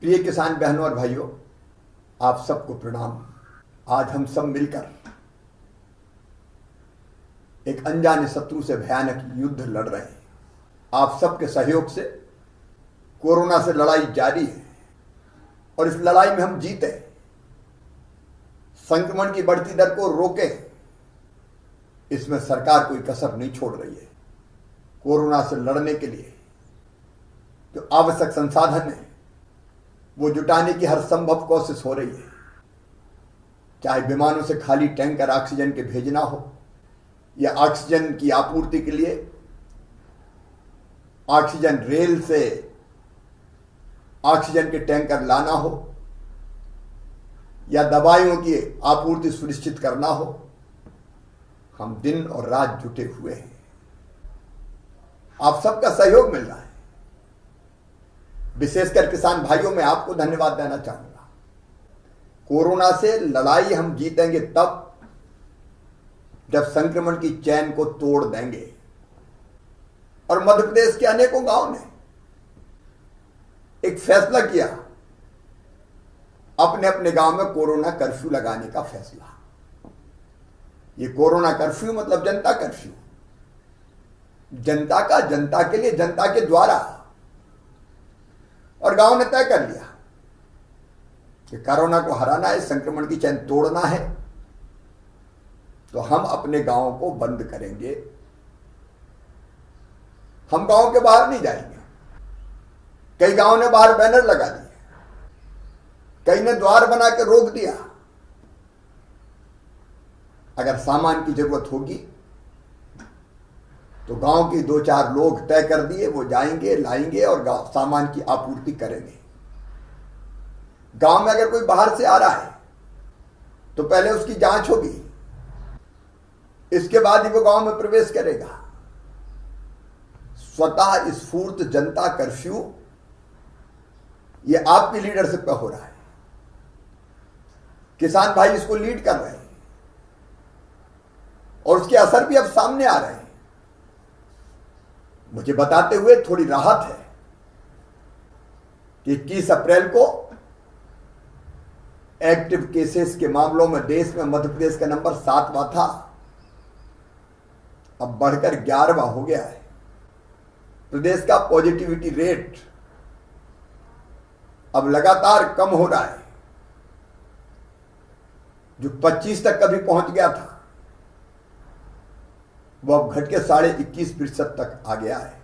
प्रिय किसान बहनों और भाइयों, आप सबको प्रणाम। आज हम सब मिलकर एक अनजाने शत्रु से भयानक युद्ध लड़ रहे हैं। आप सबके सहयोग से कोरोना से लड़ाई जारी है और इस लड़ाई में हम जीते, संक्रमण की बढ़ती दर को रोके, इसमें सरकार कोई कसर नहीं छोड़ रही है। कोरोना से लड़ने के लिए जो आवश्यक संसाधन है वो जुटाने की हर संभव कोशिश हो रही है। चाहे विमानों से खाली टैंकर ऑक्सीजन के भेजना हो या ऑक्सीजन की आपूर्ति के लिए ऑक्सीजन रेल से ऑक्सीजन के टैंकर लाना हो या दवाइयों की आपूर्ति सुनिश्चित करना हो, हम दिन और रात जुटे हुए हैं। आप सबका सहयोग मिल रहा है। विशेषकर किसान भाइयों में आपको धन्यवाद देना चाहूंगा। कोरोना से लड़ाई हम जीतेंगे तब जब संक्रमण की चैन को तोड़ देंगे। और मध्य प्रदेश के अनेकों गांव ने एक फैसला किया, अपने अपने गांव में कोरोना कर्फ्यू लगाने का फैसला। ये कोरोना कर्फ्यू मतलब जनता कर्फ्यू, जनता का, जनता के लिए, जनता के द्वारा। और गांव ने तय कर लिया कि कोरोना को हराना है, संक्रमण की चैन तोड़ना है, तो हम अपने गांव को बंद करेंगे। हम गांव के बाहर नहीं जाएंगे। कई गांव ने बाहर बैनर लगा दिए, कई ने द्वार बना के रोक दिया। अगर सामान की जरूरत होगी तो गांव के 2-4 लोग तय कर दिए, वो जाएंगे, लाएंगे और सामान की आपूर्ति करेंगे। गांव में अगर कोई बाहर से आ रहा है तो पहले उसकी जांच होगी, इसके बाद ही वो गांव में प्रवेश करेगा। स्वतः स्फूर्त जनता कर्फ्यू ये आपकी लीडरशिप पे हो रहा है। किसान भाई इसको लीड कर रहे हैं और उसके असर भी अब सामने आ रहे हैं। मुझे बताते हुए थोड़ी राहत है कि 21 अप्रैल को एक्टिव केसेस के मामलों में देश में मध्य प्रदेश का नंबर 7वां था, अब बढ़कर 11वां हो गया है। प्रदेश का पॉजिटिविटी रेट अब लगातार कम हो रहा है। जो 25 तक कभी पहुंच गया था वो अब घट के 21.5% तक आ गया है।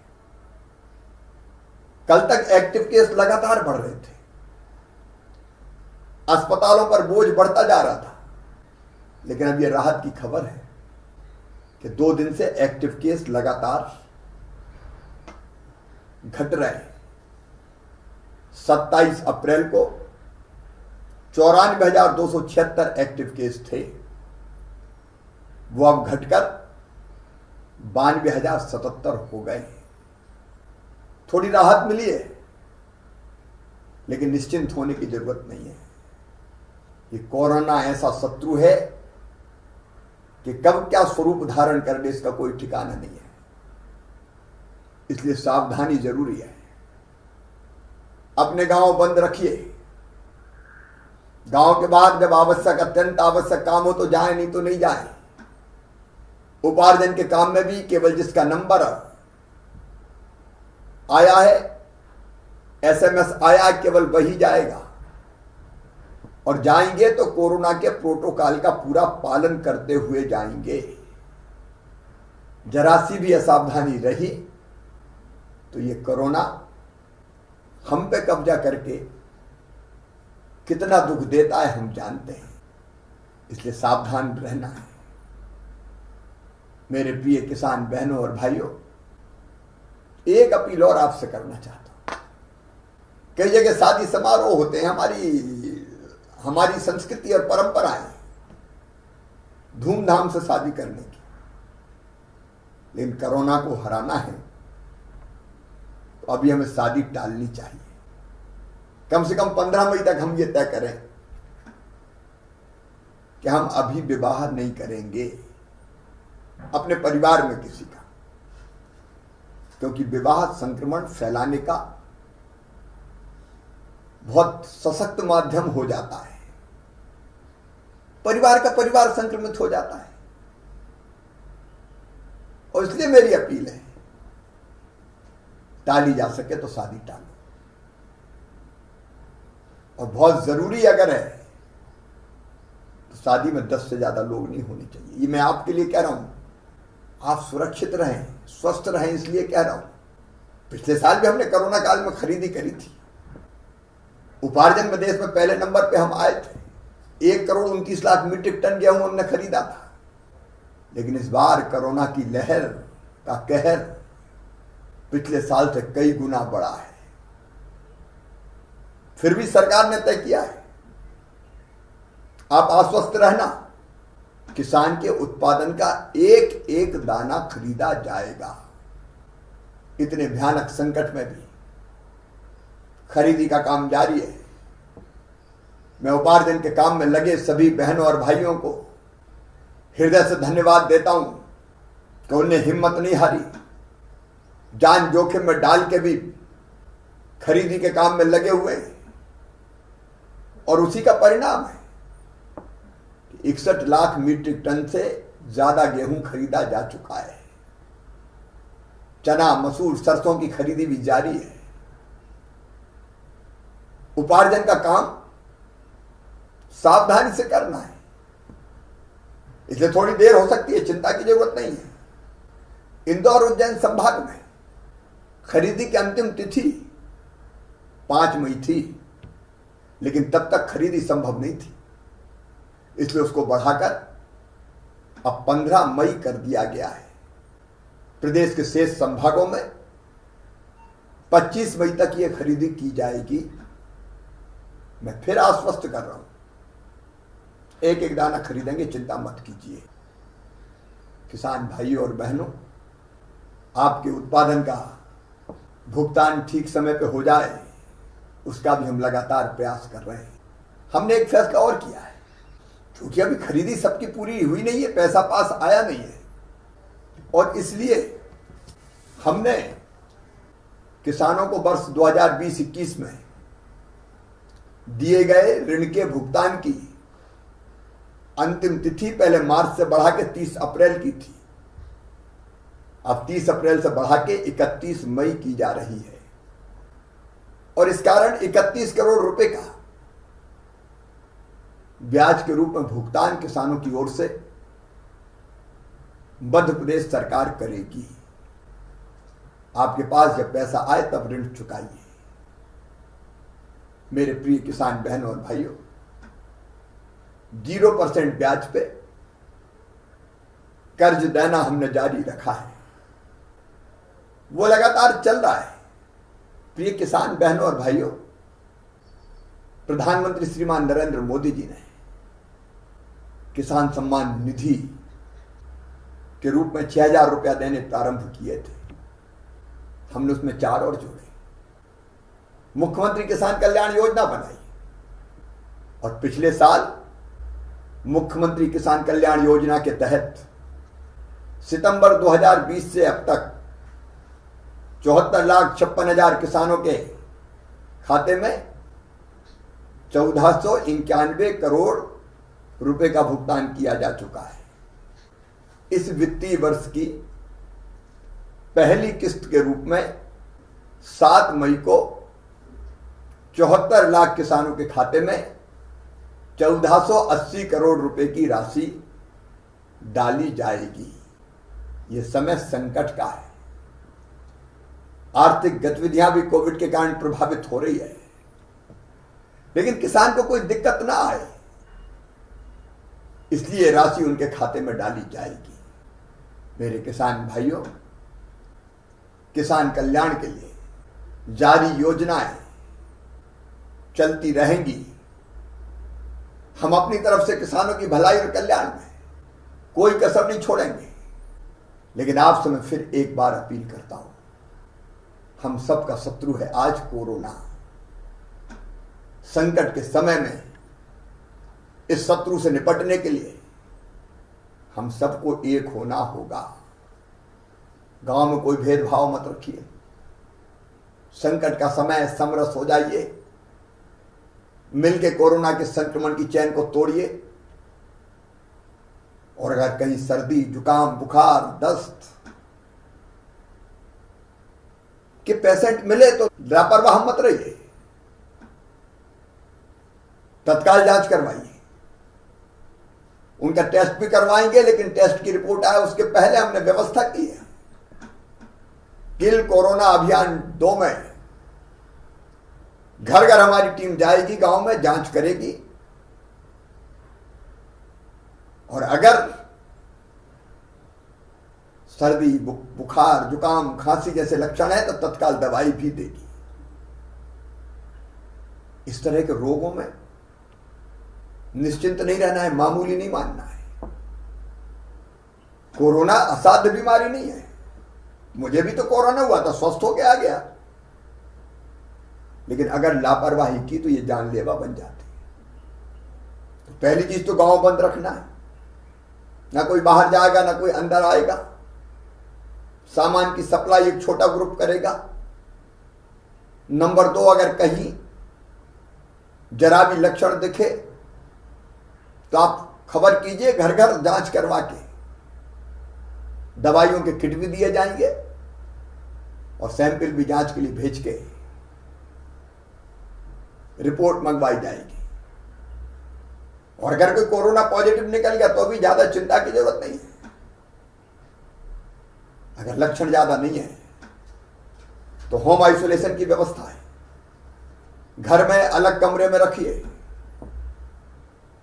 कल तक एक्टिव केस लगातार बढ़ रहे थे, अस्पतालों पर बोझ बढ़ता जा रहा था, लेकिन अब यह राहत की खबर है कि 2 दिन से एक्टिव केस लगातार घट रहे हैं। 27 अप्रैल को 94,276 एक्टिव केस थे, वो अब घटकर 92,077 हो गए। थोड़ी राहत मिली है, लेकिन निश्चिंत होने की जरूरत नहीं है। ये कोरोना ऐसा शत्रु है कि कब क्या स्वरूप धारण कर ले इसका कोई ठिकाना नहीं है। इसलिए सावधानी जरूरी है। अपने गांव बंद रखिए। गांव के बाहर जब आवश्यक, अत्यंत आवश्यक काम हो तो जाए, नहीं तो नहीं जाए। उपार्जन के काम में भी केवल जिसका नंबर आया है, एसएमएस आया, केवल वही जाएगा। और जाएंगे तो कोरोना के प्रोटोकॉल का पूरा पालन करते हुए जाएंगे। जरा सी भी असावधानी रही तो ये कोरोना हम पे कब्जा करके कितना दुख देता है हम जानते हैं। इसलिए सावधान रहना है। मेरे प्रिय किसान बहनों और भाइयों, एक अपील और आपसे करना चाहता हूं। कई जगह शादी समारोह होते हैं, हमारी संस्कृति और परंपराएं धूमधाम से शादी करने की, लेकिन कोरोना को हराना है तो अभी हमें शादी टालनी चाहिए। कम से कम 15 मई तक हम ये तय करें कि हम अभी विवाह नहीं करेंगे अपने परिवार में किसी का, क्योंकि विवाह संक्रमण फैलाने का बहुत सशक्त माध्यम हो जाता है, परिवार का परिवार संक्रमित हो जाता है। और इसलिए मेरी अपील है, टाली जा सके तो शादी टालो, और बहुत जरूरी अगर है तो शादी में 10 से ज्यादा लोग नहीं होने चाहिए। ये मैं आपके लिए कह रहा हूं, आप सुरक्षित रहें, स्वस्थ रहें, इसलिए कह रहा हूं। पिछले साल भी हमने कोरोना काल में खरीदी करी थी, उपार्जन में देश में पहले नंबर पे हम आए थे। 1,29,00,000 मीट्रिक टन गेहूं हमने खरीदा था। लेकिन इस बार कोरोना की लहर का कहर पिछले साल से कई गुना बढ़ा है। फिर भी सरकार ने तय किया है, आप आश्वस्त रहना, किसान के उत्पादन का एक एक दाना खरीदा जाएगा। इतने भयानक संकट में भी खरीदी का काम जारी है। मैं उपार्जन के काम में लगे सभी बहनों और भाइयों को हृदय से धन्यवाद देता हूं कि उन्हें हिम्मत नहीं हारी, जान जोखिम में डाल के भी खरीदी के काम में लगे हुए। और उसी का परिणाम है कि 61 लाख मीट्रिक टन से ज्यादा गेहूं खरीदा जा चुका है। चना, मसूर, सरसों की खरीदी भी जारी है। उपार्जन का काम सावधानी से करना है, इसलिए थोड़ी देर हो सकती है, चिंता की जरूरत नहीं है। इंदौर उज्जैन संभाग में खरीदी की अंतिम तिथि 5 मई थी, लेकिन तब तक खरीदी संभव नहीं थी, इसलिए उसको बढ़ाकर अब 15 मई कर दिया गया है। प्रदेश के शेष संभागों में 25 मई तक यह खरीदी की जाएगी। मैं फिर आश्वस्त कर रहा हूं, एक एक दाना खरीदेंगे, चिंता मत कीजिए। किसान भाइयों और बहनों, आपके उत्पादन का भुगतान ठीक समय पे हो जाए, उसका भी हम लगातार प्रयास कर रहे हैं। हमने एक फैसला और किया है, क्योंकि अभी खरीदी सबकी पूरी हुई नहीं है, पैसा पास आया नहीं है, और इसलिए हमने किसानों को वर्ष 2020-21 में दिए गए ऋण के भुगतान की अंतिम तिथि पहले मार्च से बढ़ा के 30 अप्रैल की थी, अब 30 अप्रैल से बढ़ा के 31 मई की जा रही है। और इस कारण 31 करोड़ रुपए का ब्याज के रूप में भुगतान किसानों की ओर से मध्य प्रदेश सरकार करेगी। आपके पास जब पैसा आए तब ऋण चुकाइए। मेरे प्रिय किसान बहनों और भाइयों, 0% ब्याज पे कर्ज देना हमने जारी रखा है, वो लगातार चल रहा है। प्रिय किसान बहनों और भाइयों, प्रधानमंत्री श्रीमान नरेंद्र मोदी जी ने किसान सम्मान निधि के रूप में 6,000 रुपया देने प्रारंभ किए थे। हमने उसमें 4 और जोड़े, मुख्यमंत्री किसान कल्याण योजना बनाई, और पिछले साल मुख्यमंत्री किसान कल्याण योजना के तहत सितंबर 2020 से अब तक 74,56,000 किसानों के खाते में 1,491 करोड़ रुपए का भुगतान किया जा चुका है। इस वित्तीय वर्ष की पहली किस्त के रूप में 7 मई को 74 लाख किसानों के खाते में 1,480 करोड़ रुपए की राशि डाली जाएगी। यह समय संकट का है, आर्थिक गतिविधियां भी कोविड के कारण प्रभावित हो रही है, लेकिन किसान को कोई दिक्कत ना आए, इसलिए राशि उनके खाते में डाली जाएगी। मेरे किसान भाइयों, किसान कल्याण के लिए जारी योजनाएं चलती रहेंगी। हम अपनी तरफ से किसानों की भलाई और कल्याण में कोई कसर नहीं छोड़ेंगे। लेकिन आपसे मैं फिर एक बार अपील करता हूं, हम सबका शत्रु है आज कोरोना। संकट के समय में इस शत्रु से निपटने के लिए हम सबको एक होना होगा। गांव में कोई भेदभाव मत रखिए। संकट का समय समरस हो जाइए, मिलके कोरोना के संक्रमण की चैन को तोड़िए। और अगर कहीं सर्दी, जुकाम, बुखार, दस्त के पेशेंट मिले तो लापरवाह मत रहिए, तत्काल जांच करवाइए। उनका टेस्ट भी करवाएंगे, लेकिन टेस्ट की रिपोर्ट आए उसके पहले हमने व्यवस्था की है। किल कोरोना अभियान 2 में घर घर हमारी टीम जाएगी, गांव में जांच करेगी, और अगर सर्दी, बुखार, जुकाम, खांसी जैसे लक्षण है तो तत्काल दवाई भी देगी। इस तरह के रोगों में निश्चिंत नहीं रहना है, मामूली नहीं मानना है। कोरोना असाध्य बीमारी नहीं है। मुझे भी तो कोरोना हुआ था, स्वस्थ होकर आ गया, लेकिन अगर लापरवाही की तो ये जानलेवा बन जाती है। तो पहली चीज तो गांव बंद रखना है, ना कोई बाहर जाएगा ना कोई अंदर आएगा। सामान की सप्लाई एक छोटा ग्रुप करेगा। नंबर 2, अगर कहीं जरा भी लक्षण दिखे तो आप खबर कीजिए, घर घर जांच करवा के दवाइयों के किट भी दिए जाएंगे और सैंपल भी जांच के लिए भेज के रिपोर्ट मंगवाई जाएगी। और अगर कोई कोरोना पॉजिटिव निकल गया तो भी ज्यादा चिंता की जरूरत नहीं है। अगर लक्षण ज्यादा नहीं है तो होम आइसोलेशन की व्यवस्था है। घर में अलग कमरे में रखिए।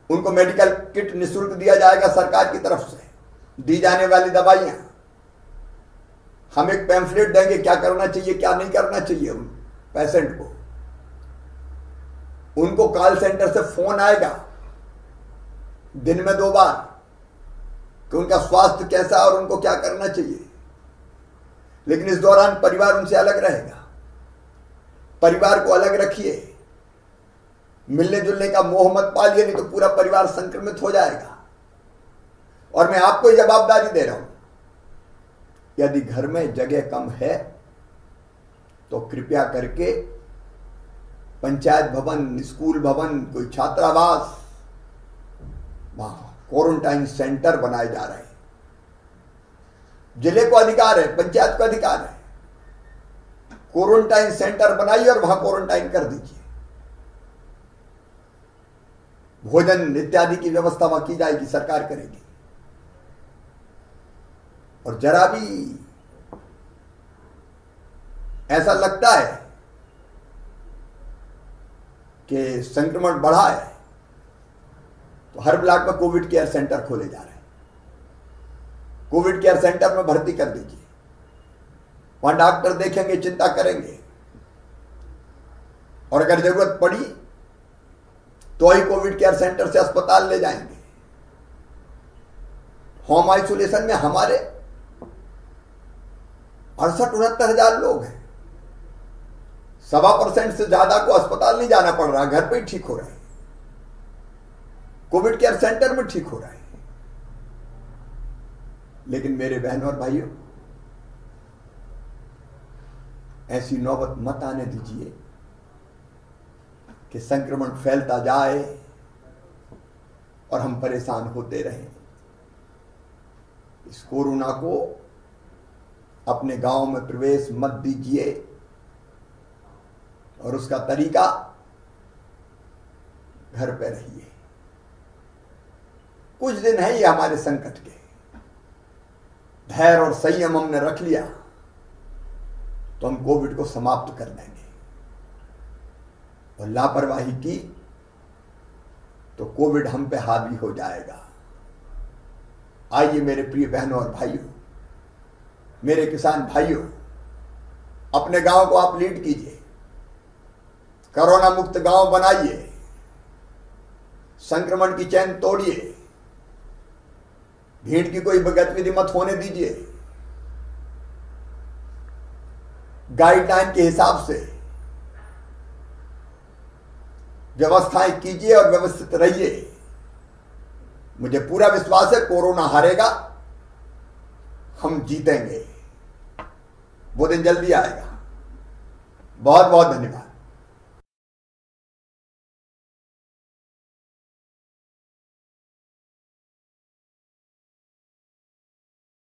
उनको मेडिकल किट निःशुल्क दिया जाएगा सरकार की तरफ से। दी जाने वाली दवाइयां हम एक पैम्फलेट देंगे, क्या करना चाहिए क्या नहीं करना चाहिए उन पेशेंट को। उनको कॉल सेंटर से फोन आएगा दिन में 2 बार कि उनका स्वास्थ्य कैसा और उनको क्या करना चाहिए। लेकिन इस दौरान परिवार उनसे अलग रहेगा। परिवार को अलग रखिए। मिलने जुलने का मोह मत पालिए, नहीं तो पूरा परिवार संक्रमित हो जाएगा। और मैं आपको जवाबदारी दे रहा हूं, यदि घर में जगह कम है तो कृपया करके पंचायत भवन, स्कूल भवन, कोई छात्रावास, वहां क्वारंटाइन सेंटर बनाए जा रहे हैं। जिले को अधिकार है, पंचायत को अधिकार है। क्वारंटाइन सेंटर बनाइए और वहां क्वारंटाइन कर दीजिए। भोजन इत्यादि की व्यवस्था वहां की जाएगी, सरकार करेगी। और जरा भी ऐसा लगता है कि संक्रमण बढ़ा है तो हर ब्लॉक में कोविड केयर सेंटर खोले जा रहे हैं। कोविड केयर सेंटर में भर्ती कर दीजिए। वहां डॉक्टर देखेंगे, चिंता करेंगे, और अगर जरूरत पड़ी तो ही कोविड केयर सेंटर से अस्पताल ले जाएंगे। होम आइसोलेशन में हमारे 68-69 हजार लोग हैं। 1.25% से ज्यादा को अस्पताल नहीं जाना पड़ रहा, घर पे ही ठीक हो रहे हैं, कोविड केयर सेंटर में ठीक हो रहा है। लेकिन मेरे बहनों और भाइयों, ऐसी नौबत मत आने दीजिए कि संक्रमण फैलता जाए और हम परेशान होते रहें। इस कोरोना को अपने गांव में प्रवेश मत दीजिए, और उसका तरीका घर पे रहिए। कुछ दिन है ये हमारे संकट के, धैर्य और संयम हमने रख लिया तो हम कोविड को समाप्त कर देंगे। और लापरवाही की तो कोविड हम पे हावी हो जाएगा। आइए मेरे प्रिय बहनों और भाइयों, मेरे किसान भाइयों, अपने गांव को आप लीड कीजिए। कोरोना मुक्त गांव बनाइए। संक्रमण की चैन तोड़िए। भीड़ की कोई गतिविधि मत होने दीजिए। गाइडलाइन के हिसाब से व्यवस्थाएं कीजिए और व्यवस्थित रहिए। मुझे पूरा विश्वास है कोरोना हारेगा, हम जीतेंगे। वो दिन जल्दी आएगा। बहुत बहुत धन्यवाद।